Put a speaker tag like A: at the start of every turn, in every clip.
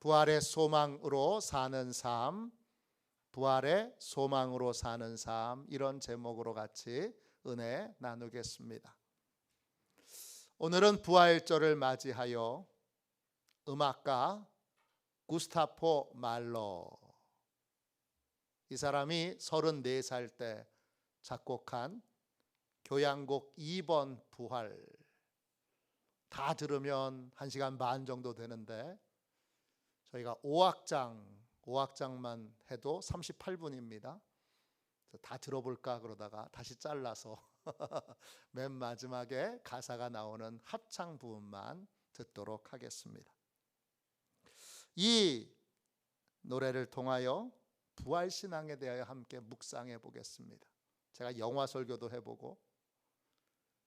A: 부활의 소망으로 사는 삶, 부활의 소망으로 사는 삶, 이런 제목으로 같이 은혜 나누겠습니다. 오늘은 부활절을 맞이하여 음악가 구스타포 말러, 이 사람이 34살 때 작곡한 교향곡 2번 부활, 다 들으면 1시간 반 정도 되는데 저희가 5악장만 해도 38분입니다. 다 들어볼까 그러다가 다시 잘라서 맨 마지막에 가사가 나오는 합창 부분만 듣도록 하겠습니다. 이 노래를 통하여 부활신앙에 대하여 함께 묵상해 보겠습니다. 제가 영화 설교도 해보고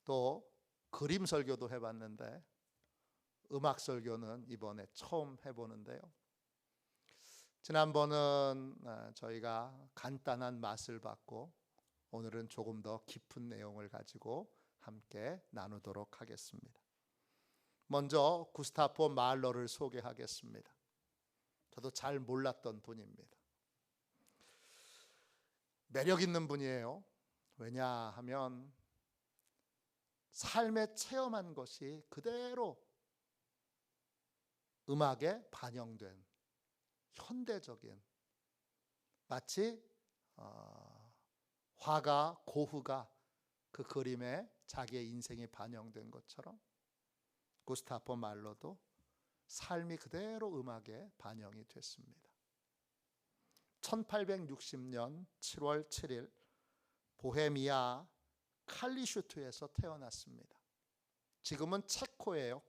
A: 또 그림 설교도 해봤는데 음악 설교는 이번에 처음 해보는데요. 지난번은 저희가 간단한 맛을 봤고 오늘은 조금 더 깊은 내용을 가지고 함께 나누도록 하겠습니다. 먼저 구스타포 말러를 소개하겠습니다. 저도 잘 몰랐던 분입니다. 매력 있는 분이에요. 왜냐하면 삶에 체험한 것이 그대로 음악에 반영된 현대적인, 마치 화가, 고흐가 그 그림에 자기의 인생이 반영된 것처럼 구스타포 말러도 삶이 그대로 음악에 반영이 됐습니다. 1860년 7월 7일 보헤미아 칼리슈트에서 태어났습니다. 지금은 체코예요.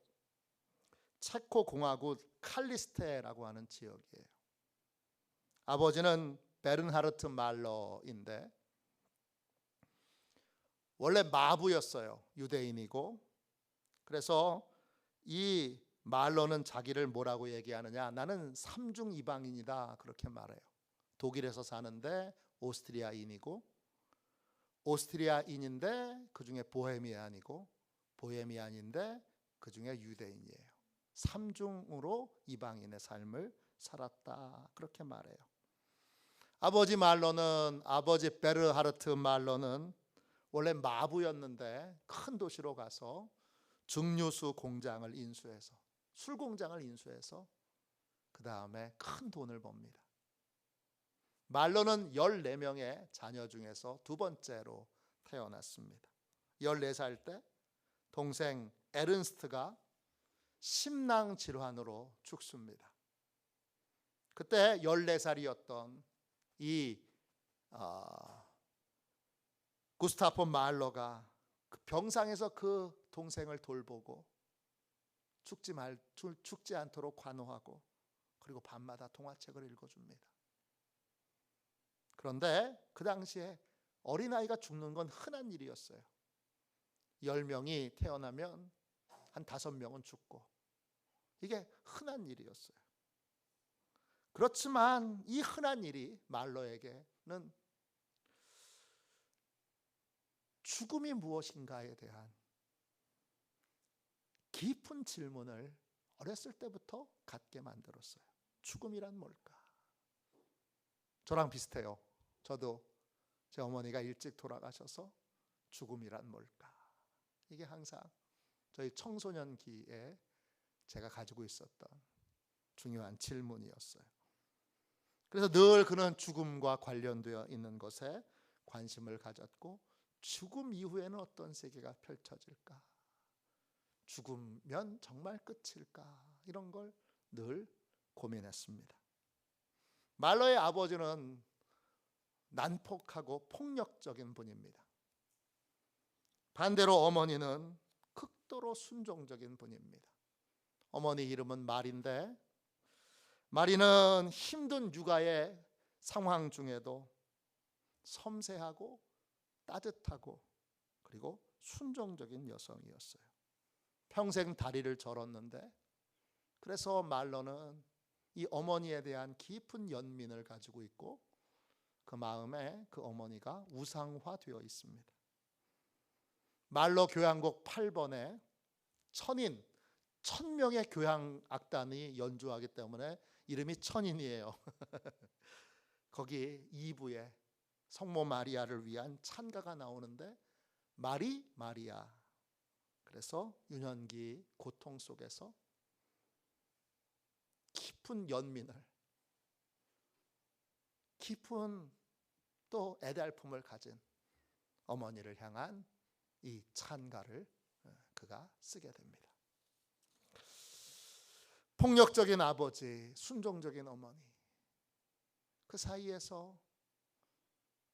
A: 체코 공화국 칼리스테라고 하는 지역이에요. 아버지는 베른하르트 말러인데 원래 마부였어요. 유대인이고. 그래서 이 말러는 자기를 뭐라고 얘기하느냐, 나는 삼중 이방인이다, 그렇게 말해요. 독일에서 사는데 오스트리아인이고, 오스트리아인인데 그 중에 보헤미안이고, 보헤미안인데 그 중에 유대인이에요. 삼중으로 이방인의 삶을 살았다, 그렇게 말해요. 아버지 베르하르트 말러는 원래 마부였는데 큰 도시로 가서 증류수 공장을 인수해서, 술 공장을 인수해서 그 다음에 큰 돈을 법니다. 말러는 14명의 자녀 중에서 두 번째로 태어났습니다. 14살 때 동생 에른스트가 심낭 질환으로 죽습니다. 그때 14살이었던 이 구스타포 말러가 그 병상에서 그 동생을 돌보고 죽지 않도록 관호하고, 그리고 밤마다 동화책을 읽어줍니다. 그런데 그 당시에 어린아이가 죽는 건 흔한 일이었어요. 10명이 태어나면 한 5명은 죽고, 이게 흔한 일이었어요. 그렇지만 이 흔한 일이 말러에게는 죽음이 무엇인가에 대한 깊은 질문을 어렸을 때부터 갖게 만들었어요. 죽음이란 뭘까? 저랑 비슷해요. 저도 제 어머니가 일찍 돌아가셔서 죽음이란 뭘까? 이게 항상 저희 청소년기에 제가 가지고 있었던 중요한 질문이었어요. 그래서 늘 그는 죽음과 관련되어 있는 것에 관심을 가졌고, 죽음 이후에는 어떤 세계가 펼쳐질까? 죽으면 정말 끝일까? 이런 걸 늘 고민했습니다. 말러의 아버지는 난폭하고 폭력적인 분입니다. 반대로 어머니는 극도로 순종적인 분입니다. 어머니 이름은 마리인데, 마리는 힘든 육아의 상황 중에도 섬세하고 따뜻하고 그리고 순종적인 여성이었어요. 평생 다리를 절었는데, 그래서 말러는 이 어머니에 대한 깊은 연민을 가지고 있고 그 마음에 그 어머니가 우상화되어 있습니다. 말러 교향곡 8번에 천인 1000명의 교향 악단이 연주하기 때문에 이름이 천인이에요. 거기 2부에 성모 마리아를 위한 찬가가 나오는데 마리아. 그래서 유년기 고통 속에서 깊은 연민을, 깊은 또 애달픔을 가진 어머니를 향한 이 찬가를 그가 쓰게 됩니다. 폭력적인 아버지, 순종적인 어머니, 그 사이에서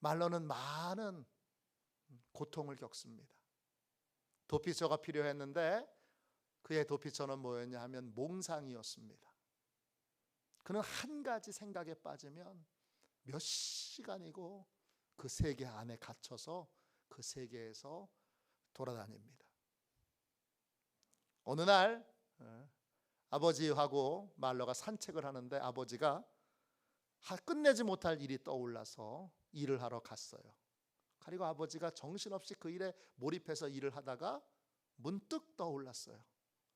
A: 말로는 많은 고통을 겪습니다. 도피처가 필요했는데 그의 도피처는 뭐였냐 하면 몽상이었습니다. 그는 한 가지 생각에 빠지면 몇 시간이고 그 세계 안에 갇혀서 그 세계에서 돌아다닙니다. 어느 날 아버지하고 말러가 산책을 하는데 아버지가 끝내지 못할 일이 떠올라서 일을 하러 갔어요. 그리고 아버지가 정신없이 그 일에 몰입해서 일을 하다가 문득 떠올랐어요.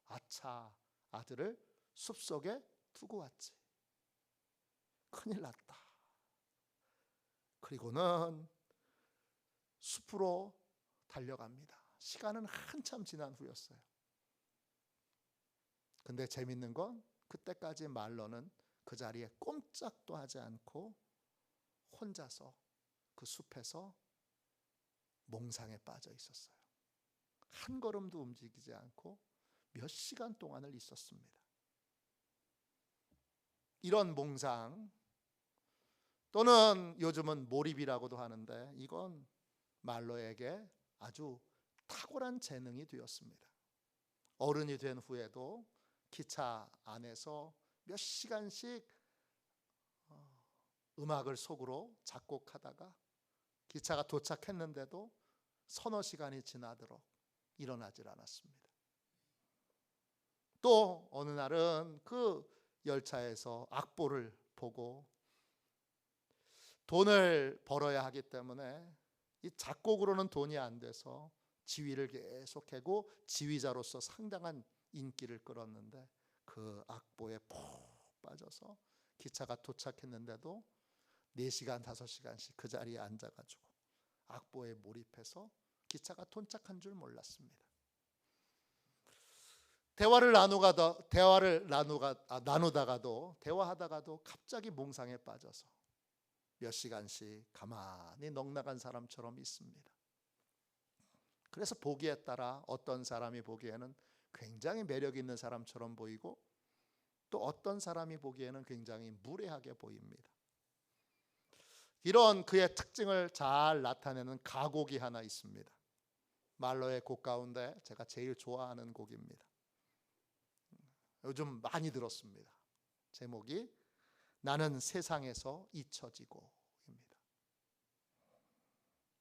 A: 아차, 아들을 숲속에 두고 왔지. 큰일 났다. 그리고는 숲으로 달려갑니다. 시간은 한참 지난 후였어요. 근데 재밌는 건 그때까지 말러는 그 자리에 꼼짝도 하지 않고 혼자서 그 숲에서 몽상에 빠져 있었어요. 한 걸음도 움직이지 않고 몇 시간 동안을 있었습니다. 이런 몽상 또는 요즘은 몰입이라고도 하는데 이건 말러에게 아주 탁월한 재능이 되었습니다. 어른이 된 후에도 기차 안에서 몇 시간씩 음악을 속으로 작곡하다가 기차가 도착했는데도 서너 시간이 지나도록 일어나질 않았습니다. 또 어느 날은 그 열차에서 악보를 보고 돈을 벌어야 하기 때문에 이 작곡으로는 돈이 안 돼서 지휘를 계속하고 지휘자로서 상당한 인기를 끌었는데 그 악보에 푹 빠져서 기차가 도착했는데도 4시간, 5시간씩 그 자리에 앉아가지고 악보에 몰입해서 기차가 도착한 줄 몰랐습니다. 나누다가도 대화하다가도 갑자기 몽상에 빠져서 몇 시간씩 가만히 넋나간 사람처럼 있습니다. 그래서 보기에 따라 어떤 사람이 보기에는 굉장히 매력 있는 사람처럼 보이고 또 어떤 사람이 보기에는 굉장히 무례하게 보입니다. 이런 그의 특징을 잘 나타내는 가곡이 하나 있습니다. 말러의 곡 가운데 제가 제일 좋아하는 곡입니다. 요즘 많이 들었습니다. 제목이 나는 세상에서 잊혀지고입니다.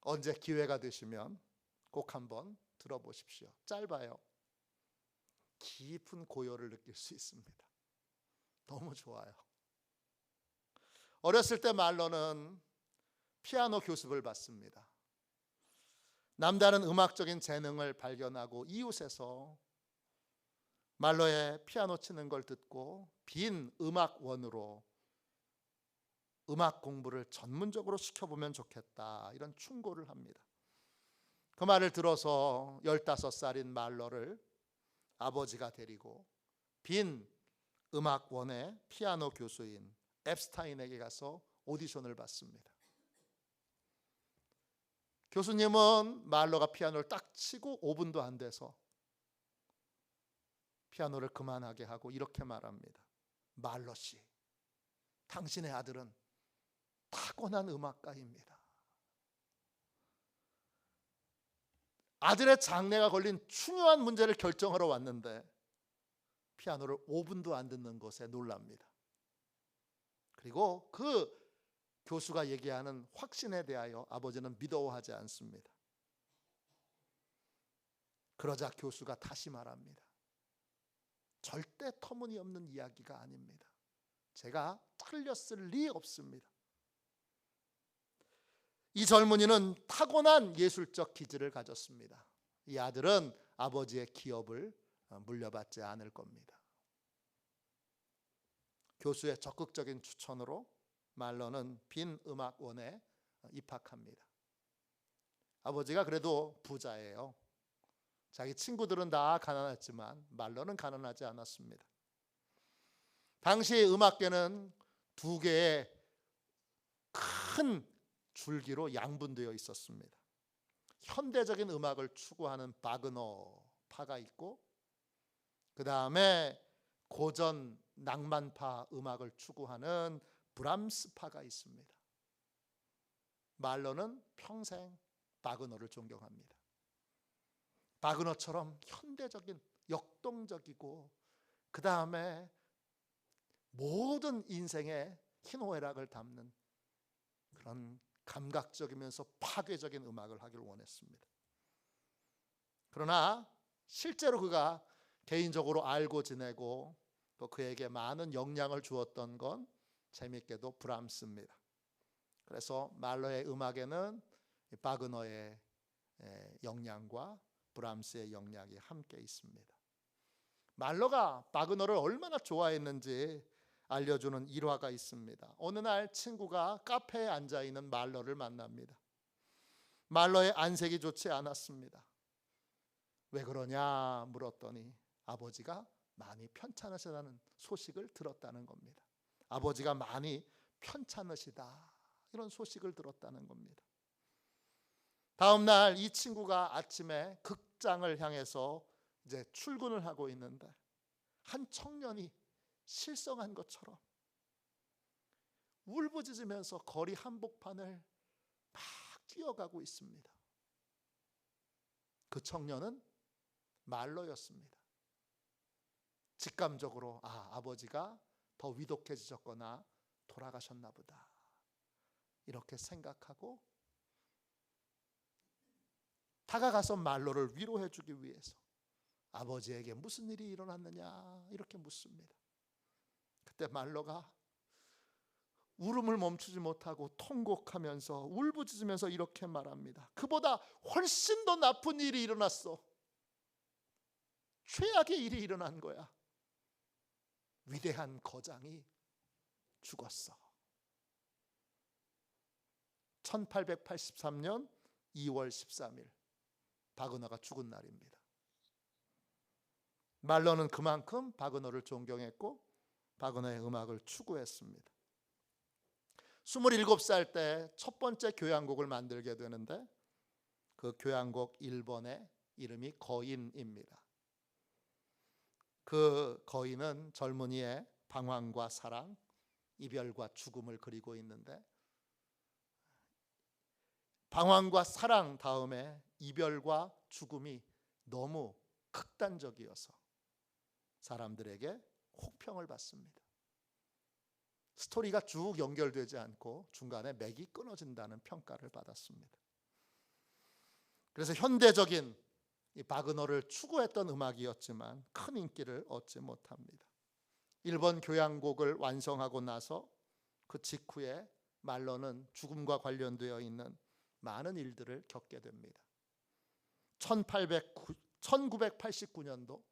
A: 언제 기회가 되시면 꼭 한번 들어보십시오. 짧아요. 깊은 고요를 느낄 수 있습니다. 너무 좋아요. 어렸을 때 말러는 피아노 교습을 받습니다. 남다른 음악적인 재능을 발견하고 이웃에서 말러의 피아노 치는 걸 듣고 빈 음악원으로 음악 공부를 전문적으로 시켜보면 좋겠다 이런 충고를 합니다. 그 말을 들어서 15살인 말러를 아버지가 데리고 빈 음악원의 피아노 교수인 앱스타인에게 가서 오디션을 받습니다. 교수님은 말러가 피아노를 딱 치고 5분도 안 돼서 피아노를 그만하게 하고 이렇게 말합니다. 말러 씨, 당신의 아들은 타고난 음악가입니다. 아들의 장래가 걸린 중요한 문제를 결정하러 왔는데 피아노를 5분도 안 듣는 것에 놀랍니다. 그리고 그 교수가 얘기하는 확신에 대하여 아버지는 믿어하지 않습니다. 그러자 교수가 다시 말합니다. 절대 터무니없는 이야기가 아닙니다. 제가 틀렸을 리 없습니다. 이 젊은이는 타고난 예술적 기질을 가졌습니다. 이 아들은 아버지의 기업을 물려받지 않을 겁니다. 교수의 적극적인 추천으로 말러는 빈 음악원에 입학합니다. 아버지가 그래도 부자예요. 자기 친구들은 다 가난했지만 말러는 가난하지 않았습니다. 당시 음악계는 두 개의 큰 줄기로 양분되어 있었습니다. 현대적인 음악을 추구하는 바그너 파가 있고, 그 다음에 고전 낭만파 음악을 추구하는 브람스 파가 있습니다. 말러는 평생 바그너를 존경합니다. 바그너처럼 현대적인, 역동적이고, 그 다음에 모든 인생의 희노애락을 담는 그런 감각적이면서 파괴적인 음악을 하길 원했습니다. 그러나 실제로 그가 개인적으로 알고 지내고 또 그에게 많은 영향을 주었던 건 재미있게도 브람스입니다. 그래서 말러의 음악에는 바그너의 영향과 브람스의 영향이 함께 있습니다. 말러가 바그너를 얼마나 좋아했는지 알려주는 일화가 있습니다. 어느 날 친구가 카페에 앉아있는 말러를 만납니다. 말러의 안색이 좋지 않았습니다. 왜 그러냐 물었더니 아버지가 많이 편찮으시다는 소식을 들었다는 겁니다. 아버지가 많이 편찮으시다, 이런 소식을 들었다는 겁니다. 다음 날 이 친구가 아침에 극장을 향해서 이제 출근을 하고 있는데 한 청년이 실성한 것처럼 울부짖으면서 거리 한복판을 막 뛰어가고 있습니다. 그 청년은 말러였습니다. 직감적으로 아버지가 더 위독해지셨거나 돌아가셨나 보다, 이렇게 생각하고 다가가서 말러를 위로해 주기 위해서 아버지에게 무슨 일이 일어났느냐 이렇게 묻습니다. 그때 말러가 울음을 멈추지 못하고 통곡하면서 울부짖으면서 이렇게 말합니다. 그보다 훨씬 더 나쁜 일이 일어났어. 최악의 일이 일어난 거야. 위대한 거장이 죽었어. 1883년 2월 13일 바그너가 죽은 날입니다. 말러는 그만큼 바그너를 존경했고 바그너의 음악을 추구했습니다. 27살 때 첫 번째 교향곡을 만들게 되는데 그 교향곡 1번의 이름이 거인입니다. 그 거인은 젊은이의 방황과 사랑, 이별과 죽음을 그리고 있는데 방황과 사랑 다음에 이별과 죽음이 너무 극단적이어서 사람들에게 혹평을 받습니다. 스토리가 쭉 연결되지 않고 중간에 맥이 끊어진다는 평가를 받았습니다. 그래서 현대적인 이 바그너를 추구했던 음악이었지만 큰 인기를 얻지 못합니다. 1번 교향곡을 완성하고 나서 그 직후에 말러는 죽음과 관련되어 있는 많은 일들을 겪게 됩니다. 1889년도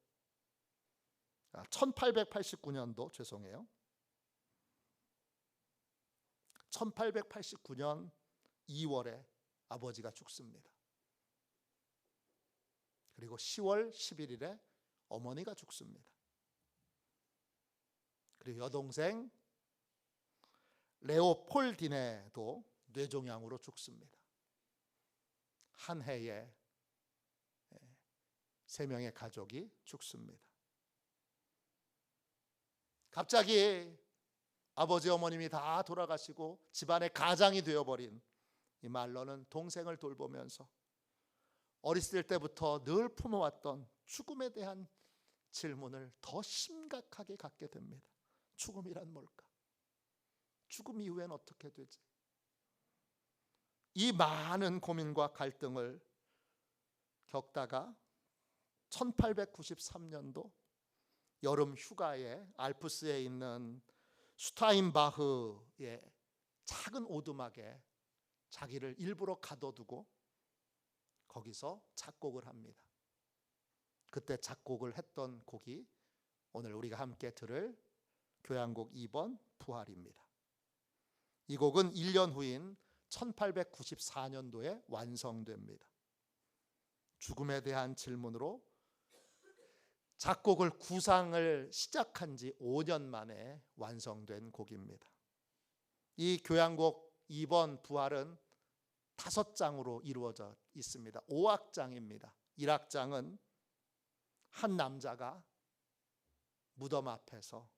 A: 1889년 2월에 아버지가 죽습니다. 그리고 10월 11일에 어머니가 죽습니다. 그리고 여동생 레오폴디네도 뇌종양으로 죽습니다. 한 해에 3명의 가족이 죽습니다. 갑자기 아버지 어머님이 다 돌아가시고 집안의 가장이 되어버린 이 말러는 동생을 돌보면서 어렸을 때부터 늘 품어왔던 죽음에 대한 질문을 더 심각하게 갖게 됩니다. 죽음이란 뭘까? 죽음 이후엔 어떻게 되지? 이 많은 고민과 갈등을 겪다가 1893년도 여름 휴가에 알프스에 있는 슈타인바흐의 작은 오두막에 자기를 일부러 가둬두고 거기서 작곡을 합니다. 그때 작곡을 했던 곡이 오늘 우리가 함께 들을 교향곡 2번 부활입니다. 이 곡은 1년 후인 1894년도에 완성됩니다. 죽음에 대한 질문으로 작곡을 구상을 시작한 지 5년 만에 완성된 곡입니다. 이 교향곡 2번 부활은 5장으로 이루어져 있습니다. 5악장입니다. 1악장은 한 남자가 무덤 앞에서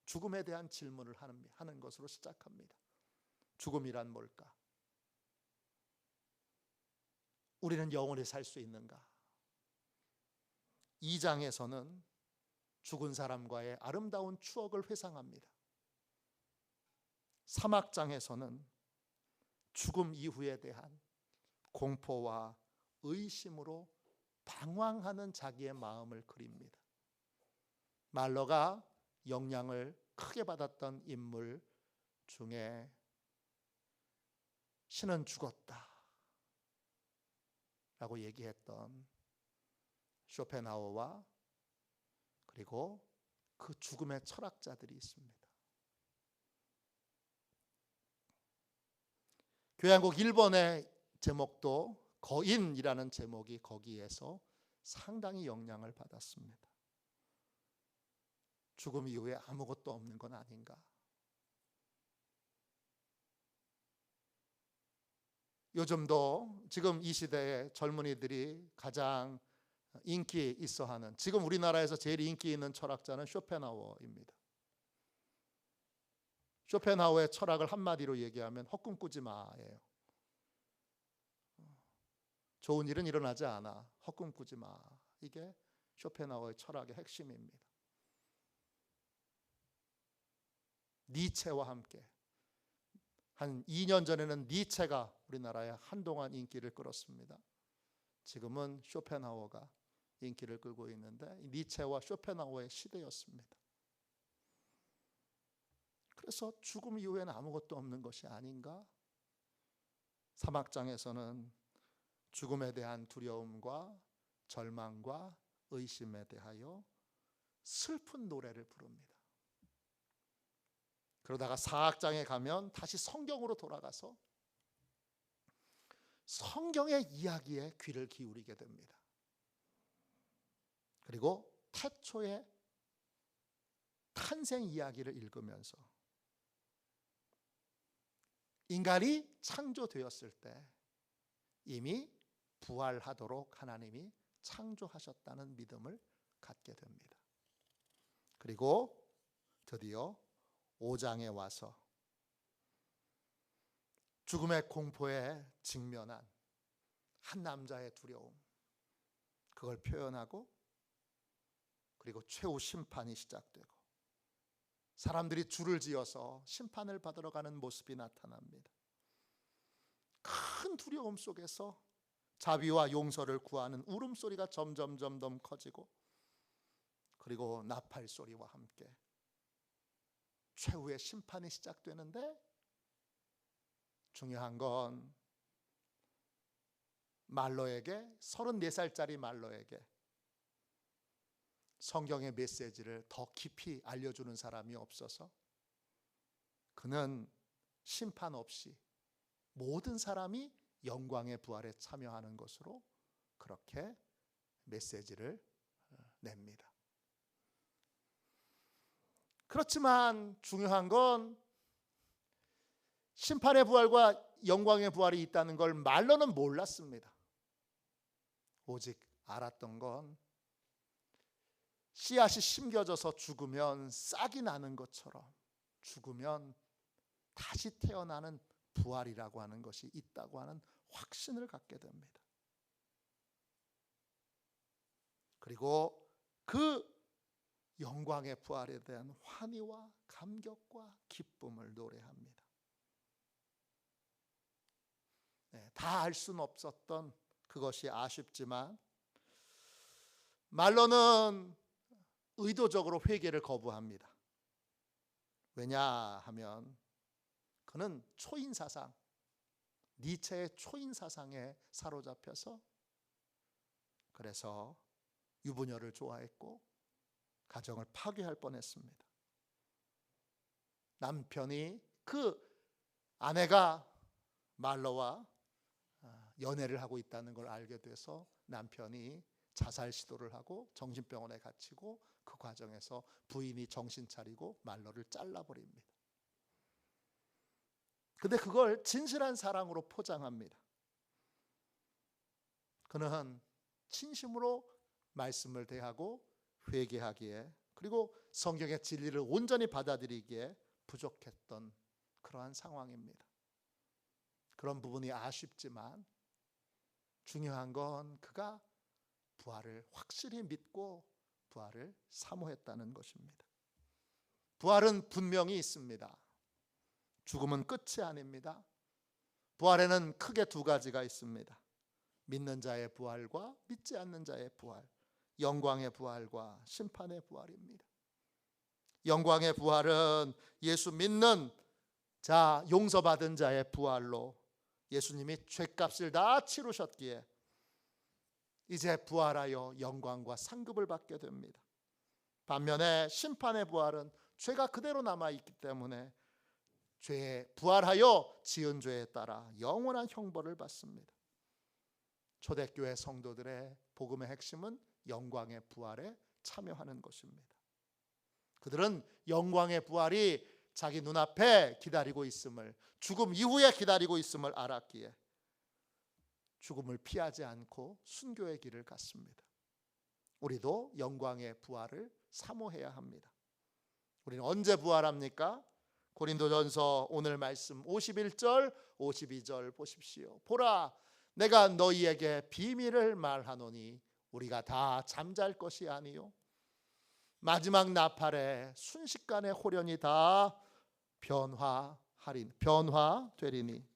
A: 죽음에 대한 질문을 하는 것으로 시작합니다. 죽음이란 뭘까? 우리는 영원히 살 수 있는가? 2장에서는 죽은 사람과의 아름다운 추억을 회상합니다. 3악장에서는 죽음 이후에 대한 공포와 의심으로 방황하는 자기의 마음을 그립니다. 말러가 영향을 크게 받았던 인물 중에 신은 죽었다 라고 얘기했던 쇼펜하우어와 그리고 그 죽음의 철학자들이 있습니다. 교향곡 1번의 제목도 거인이라는 제목이 거기에서 상당히 영향을 받았습니다. 죽음 이후에 아무것도 없는 건 아닌가? 요즘도 지금 이 시대의 젊은이들이 가장 인기 있어 하는, 지금 우리나라에서 제일 인기 있는 철학자는 쇼펜하우어입니다. 쇼펜하우어의 철학을 한마디로 얘기하면 헛꿈 꾸지 마예요. 좋은 일은 일어나지 않아. 헛꿈 꾸지 마. 이게 쇼펜하우어의 철학의 핵심입니다. 니체와 함께 한 2년 전에는 니체가 우리나라에 한동안 인기를 끌었습니다. 지금은 쇼펜하우어가 인기를 끌고 있는데 니체와 쇼펜하우어의 시대였습니다. 그래서 죽음 이후에는 아무것도 없는 것이 아닌가? 3악장에서는 죽음에 대한 두려움과 절망과 의심에 대하여 슬픈 노래를 부릅니다. 그러다가 4악장에 가면 다시 성경으로 돌아가서 성경의 이야기에 귀를 기울이게 됩니다. 그리고 태초의 탄생 이야기를 읽으면서 인간이 창조되었을 때 이미 부활하도록 하나님이 창조하셨다는 믿음을 갖게 됩니다. 그리고 드디어 5장에 와서 죽음의 공포에 직면한 한 남자의 두려움, 그걸 표현하고 그리고 최후 심판이 시작되고 사람들이 줄을 지어서 심판을 받으러 가는 모습이 나타납니다. 큰 두려움 속에서 자비와 용서를 구하는 울음소리가 점점 커지고 그리고 나팔 소리와 함께 최후의 심판이 시작되는데, 중요한 건 말러에게, 34살짜리 말러에게 성경의 메시지를 더 깊이 알려주는 사람이 없어서 그는 심판 없이 모든 사람이 영광의 부활에 참여하는 것으로 그렇게 메시지를 냅니다. 그렇지만 중요한 건 심판의 부활과 영광의 부활이 있다는 걸 말로는 몰랐습니다. 오직 알았던 건 씨앗이 심겨져서 죽으면 싹이 나는 것처럼 죽으면 다시 태어나는 부활이라고 하는 것이 있다고 하는 확신을 갖게 됩니다. 그리고 그 영광의 부활에 대한 환희와 감격과 기쁨을 노래합니다. 다 알 수는 없었던 그것이 아쉽지만 말로는 의도적으로 회개를 거부합니다. 왜냐하면 그는 초인사상, 니체의 초인사상에 사로잡혀서 그래서 유부녀를 좋아했고 가정을 파괴할 뻔했습니다. 남편이 그 아내가 말로와 연애를 하고 있다는 걸 알게 돼서 남편이 자살 시도를 하고 정신병원에 갇히고 그 과정에서 부인이 정신 차리고 말로를 잘라버립니다. 근데 그걸 진실한 사랑으로 포장합니다. 그는 진심으로 말씀을 대하고 회개하기에, 그리고 성경의 진리를 온전히 받아들이기에 부족했던 그러한 상황입니다. 그런 부분이 아쉽지만 중요한 건 그가 부활을 확실히 믿고 부활을 사모했다는 것입니다. 부활은 분명히 있습니다. 죽음은 끝이 아닙니다. 부활에는 크게 두 가지가 있습니다. 믿는 자의 부활과 믿지 않는 자의 부활, 영광의 부활과 심판의 부활입니다. 영광의 부활은 예수 믿는 자, 용서받은 자의 부활로 예수님이 죄값을 다 치르셨기에 이제 부활하여 영광과 상급을 받게 됩니다. 반면에 심판의 부활은 죄가 그대로 남아있기 때문에 죄에 부활하여 지은 죄에 따라 영원한 형벌을 받습니다. 초대교회 성도들의 복음의 핵심은 영광의 부활에 참여하는 것입니다. 그들은 영광의 부활이 자기 눈앞에 기다리고 있음을, 죽음 이후에 기다리고 있음을 알았기에 죽음을 피하지 않고 순교의 길을 갔습니다. 우리도 영광의 부활을 사모해야 합니다. 우리는 언제 부활합니까? 고린도전서 오늘 말씀 51절 52절 보십시오. 보라, 내가 너희에게 비밀을 말하노니 우리가 다 잠잘 것이 아니요 마지막 나팔에 순식간에 호련히 다 변화되리니.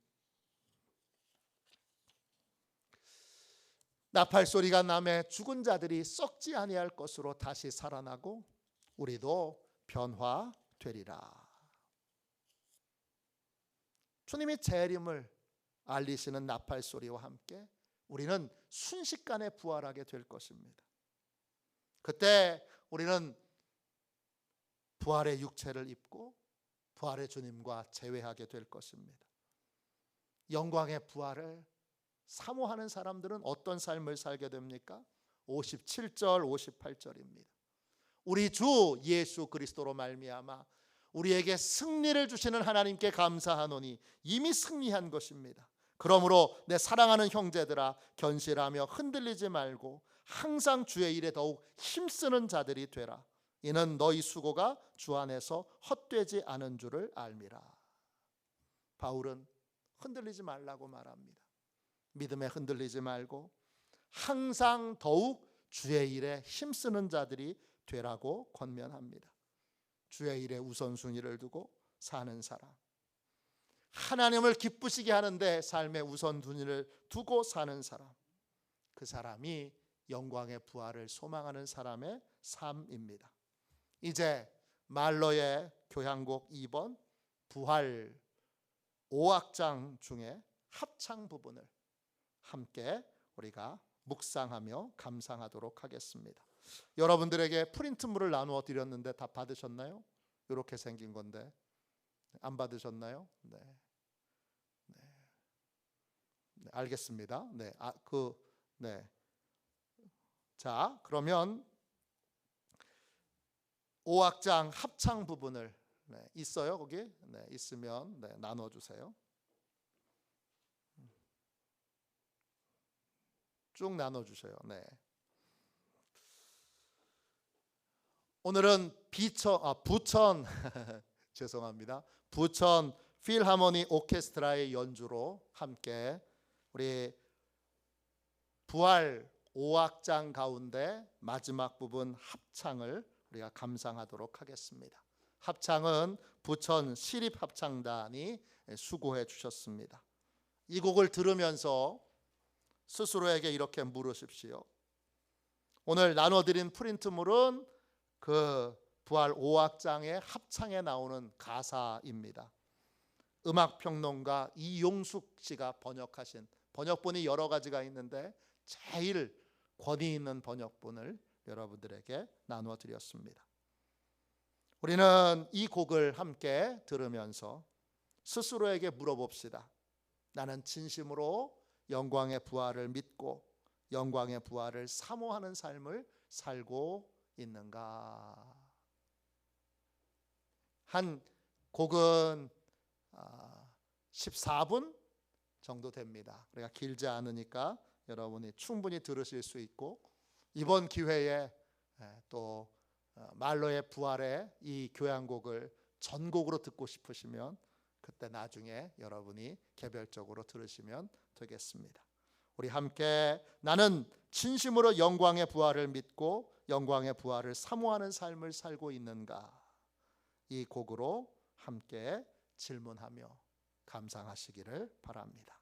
A: 나팔 소리가 나매 죽은 자들이 썩지 아니할 것으로 다시 살아나고 우리도 변화되리라. 주님이 재림을 알리시는 나팔 소리와 함께 우리는 순식간에 부활하게 될 것입니다. 그때 우리는 부활의 육체를 입고 부활의 주님과 재회하게 될 것입니다. 영광의 부활을 사모하는 사람들은 어떤 삶을 살게 됩니까? 57절 58절입니다. 우리 주 예수 그리스도로 말미암아 우리에게 승리를 주시는 하나님께 감사하노니 이미 승리한 것입니다. 그러므로 내 사랑하는 형제들아, 견실하며 흔들리지 말고 항상 주의 일에 더욱 힘쓰는 자들이 되라. 이는 너희 수고가 주 안에서 헛되지 않은 줄을 알미라. 바울은 흔들리지 말라고 말합니다. 믿음에 흔들리지 말고 항상 더욱 주의 일에 힘쓰는 자들이 되라고 권면합니다. 주의 일에 우선순위를 두고 사는 사람, 하나님을 기쁘시게 하는데 삶의 우선순위를 두고 사는 사람, 그 사람이 영광의 부활을 소망하는 사람의 삶입니다. 이제 말러의 교향곡 2번 부활 5악장 중에 합창 부분을 함께 우리가 묵상하며 감상하도록 하겠습니다. 여러분들에게 프린트물을 나누어 드렸는데 다 받으셨나요? 이렇게 생긴 건데 안 받으셨나요? 네, 알겠습니다. 자, 그러면 5악장 합창 부분을 있어요? 거기? 있으면 나눠 주세요. 쭉 나눠 주세요. 오늘은 부천 죄송합니다. 부천 필하모니 오케스트라의 연주로 함께 우리 부활 5악장 가운데 마지막 부분 합창을 우리가 감상하도록 하겠습니다. 합창은 부천 시립합창단이 수고해 주셨습니다. 이 곡을 들으면서 스스로에게 이렇게 물으십시오. 오늘 나눠드린 프린트물은 그 부활 5악장의 합창에 나오는 가사입니다. 음악평론가 이용숙 씨가 번역하신 번역본이 여러 가지가 있는데 제일 권위 있는 번역본을 여러분들에게 나누어 드렸습니다. 우리는 이 곡을 함께 들으면서 스스로에게 물어봅시다. 나는 진심으로 영광의 부활을 믿고 영광의 부활을 사모하는 삶을 살고 있는가? 한 곡은 14분 정도 됩니다. 그러니까 길지 않으니까 여러분이 충분히 들으실 수 있고, 이번 기회에 또 말로의 부활의 이 교향곡을 전곡으로 듣고 싶으시면 그때 나중에 여러분이 개별적으로 들으시면 되겠습니다. 우리 함께 나는 진심으로 영광의 부활을 믿고 영광의 부활을 사모하는 삶을 살고 있는가? 이 곡으로 함께 질문하며 감상하시기를 바랍니다.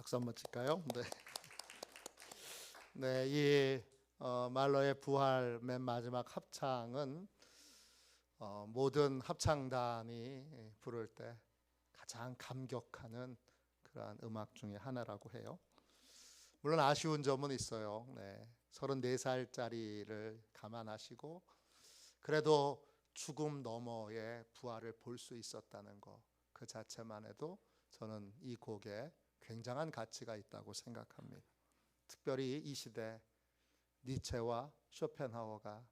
A: 박수 한번 칠까요? 네. 네, 이 말로의 부활 맨 마지막 합창은 모든 합창단이 부를 때 가장 감격하는 그러한 음악 중에 하나라고 해요. 물론 아쉬운 점은 있어요. 네, 34살짜리를 감안하시고 그래도 죽음 너머의 부활을 볼 수 있었다는 것, 그 자체만 해도 저는 이 곡에 굉장한 가치가 있다고 생각합니다. 특별히 이 시대 니체와 쇼펜하우어가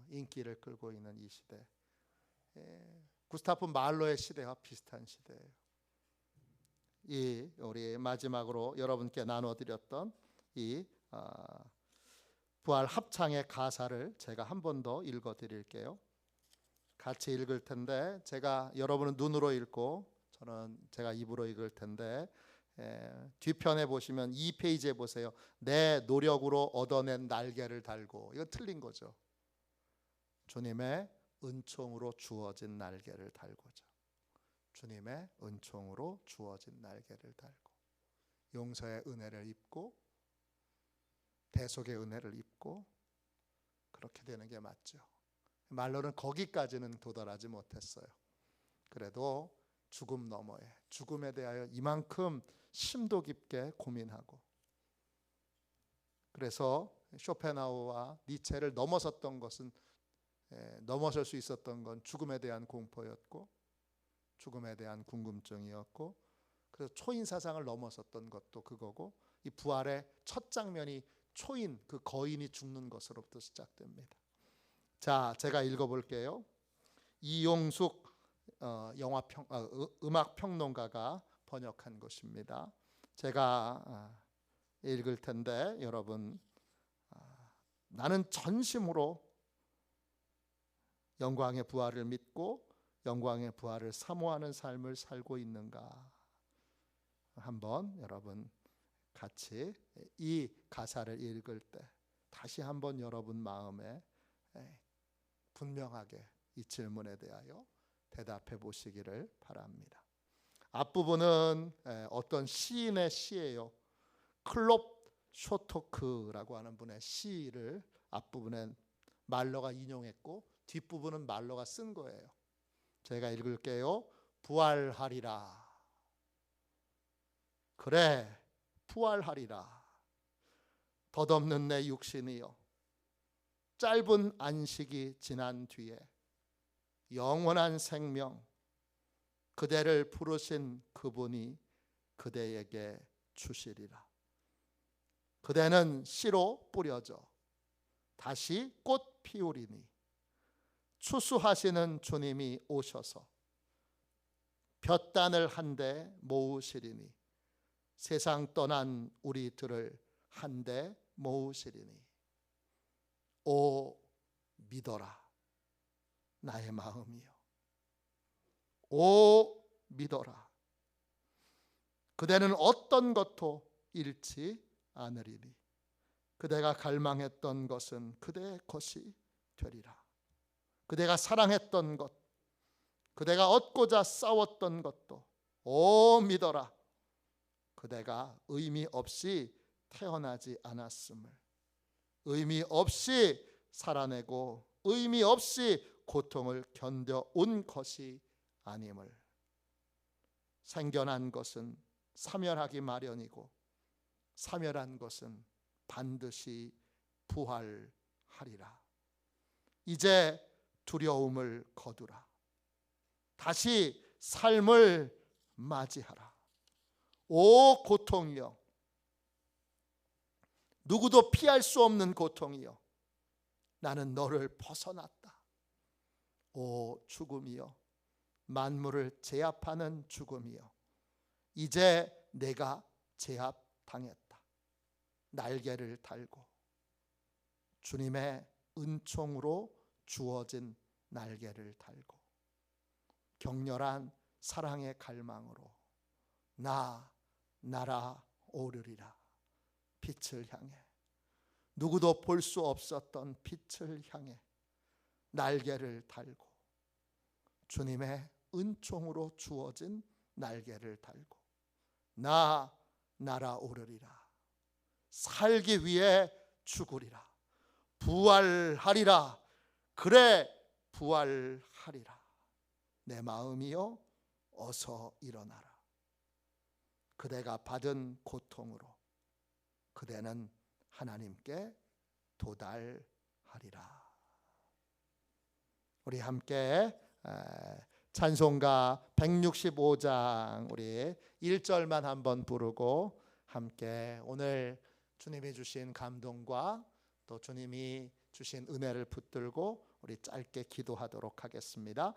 A: 인기를 끌고 있는 이 시대, 구스타프 말로의 시대와 비슷한 시대예요. 이 우리 마지막으로 여러분께 나눠드렸던 이 부활 합창의 가사를 제가 한 번 더 읽어드릴게요. 같이 읽을 텐데 제가 여러분은 눈으로 읽고 저는 제가 입으로 읽을 텐데 뒤편에 보시면 2페이지에 보세요. 내 노력으로 얻어낸 날개를 달고, 이거 틀린 거죠. 주님의 은총으로 주어진 날개를 달고자. 주님의 은총으로 주어진 날개를 달고 용서의 은혜를 입고 대속의 은혜를 입고 그렇게 되는 게 맞죠. 말로는 거기까지는 도달하지 못했어요. 그래도 죽음 너머에, 죽음에 대하여 이만큼 심도 깊게 고민하고, 그래서 쇼펜하우어와 니체를 넘어섰던 것은, 넘어설 수 있었던 건 죽음에 대한 공포였고 죽음에 대한 궁금증이었고, 그래서 초인 사상을 넘어섰던 것도 그거고, 이 부활의 첫 장면이 초인, 그 거인이 죽는 것으로부터 시작됩니다. 자, 제가 읽어볼게요. 이용숙 음악 평론가가 번역한 것입니다. 제가 읽을 텐데 여러분, 나는 전심으로 영광의 부활을 믿고 영광의 부활을 사모하는 삶을 살고 있는가? 한번 여러분 같이 이 가사를 읽을 때 다시 한번 여러분 마음에 분명하게 이 질문에 대하여 대답해 보시기를 바랍니다. 앞부분은 어떤 시인의 시예요. 클롭 쇼토크라고 하는 분의 시를 앞부분엔 말러가 인용했고 뒷부분은 말러가 쓴 거예요. 제가 읽을게요. 부활하리라. 그래, 부활하리라. 덧없는 내 육신이여, 짧은 안식이 지난 뒤에 영원한 생명, 그대를 부르신 그분이 그대에게 주시리라. 그대는 씨로 뿌려져 다시 꽃 피우리니 추수하시는 주님이 오셔서 볕단을 한데 모으시리니 세상 떠난 우리들을 한데 모으시리니 오 믿어라 나의 마음이여, 오 믿어라. 그대는 어떤 것도 잃지 않으리니 그대가 갈망했던 것은 그대의 것이 되리라. 그대가 사랑했던 것, 그대가 얻고자 싸웠던 것도 오 믿어라. 그대가 의미 없이 태어나지 않았음을, 의미 없이 살아내고 의미 없이 고통을 견뎌온 것이 아님을. 생겨난 것은 사멸하기 마련이고 사멸한 것은 반드시 부활하리라. 이제 두려움을 거두라. 다시 삶을 맞이하라. 오 고통이여, 누구도 피할 수 없는 고통이여, 나는 너를 벗어났다. 오 죽음이여, 만물을 제압하는 죽음이여, 이제 내가 제압당했다. 날개를 달고 주님의 은총으로 주어진 날개를 달고 격렬한 사랑의 갈망으로 날아오르리라. 빛을 향해, 누구도 볼 수 없었던 빛을 향해 날개를 달고 주님의 은총으로 주어진 날개를 달고 날아오르리라. 살기 위해 죽으리라. 부활하리라. 그래 부활하리라. 내 마음이여 어서 일어나라. 그대가 받은 고통으로 그대는 하나님께 도달하리라. 우리 함께 찬송가 165장 우리 1절만 한번 부르고 함께 오늘 주님이 주신 감동과 또 주님이 주신 은혜를 붙들고 우리 짧게 기도하도록 하겠습니다.